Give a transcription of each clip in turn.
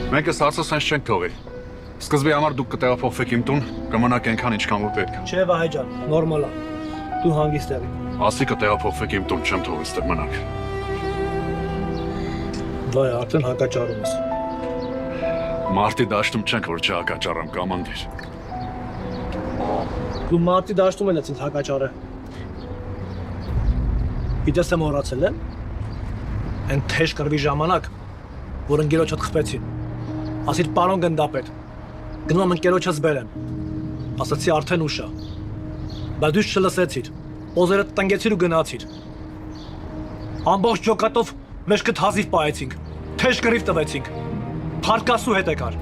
Մենք այս հարցը սենց չենք թողի։ Սկզբի համար դուք կտեղափոխվեք իմ տուն, կմնաք այնքան ինչքան որ պետք է։ Չէ, Վահե ջան, նորմալ է։ Դու հանգիստ եղի։ Ասի կտեղափոխվեք իմ տուն, չեմ թողի ստեղ մնաք։ Վայ, արդեն հակաճարում ես։ Մարտի դաշտում չենք, որ չհակաճառամ, կամանդիր։ Դու մարտի դաշտում էլ ես ինձ հակաճարը։ Գիտես եմ մոռացել եմ։ Այն թեժ կռվի ժամանակ, որ ընկերոջդ խփեցին։ Ասիր պարոն գնդապետ, գնում եմ ընկերոջս բերեմ։ Ասացի արդեն ուշ է։ Բայց դու չլսեցիր։ Օզերը տնգեցիր ու գնացիր։ Ամբողջ ջոկատով մեջքդ հազիվ պահեցինք։ Թեժ կռիվ տվեցինք։ Փարկասու հետ եկար։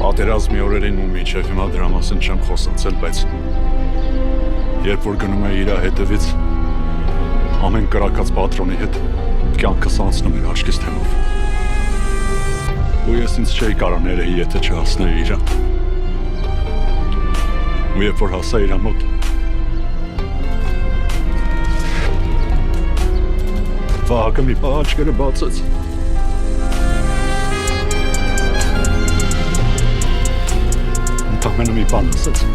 Պատերազմի օրերին ու մինչև հիմա դրա մասին չեմ խոսացել, բայց երբ որ գնում է իր հետևից ամեն կրակած պատրոնի հետ կյանքս անցնում էր աչքիս թեմով։ Ու ես ինձ չէի կարող ներեի, եթե չհասներ իրան։ Ու երբ որ հասա իր մոտ, Վահագը մի պահ աչքերը բացեց։ Ընդամենը մի բան ասեց։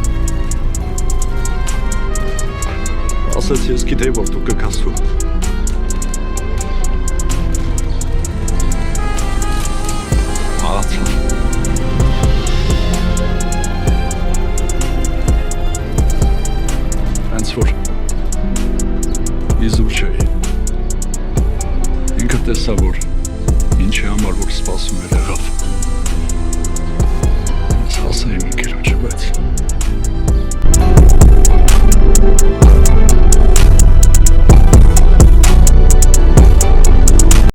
Ասեց ես գիտեի, որ դու կգասու։ Ալացա։ Հենց որ իզուր չէի։ Ինքը տեսա, որ ինչի համար որ սպասում էր եղավ։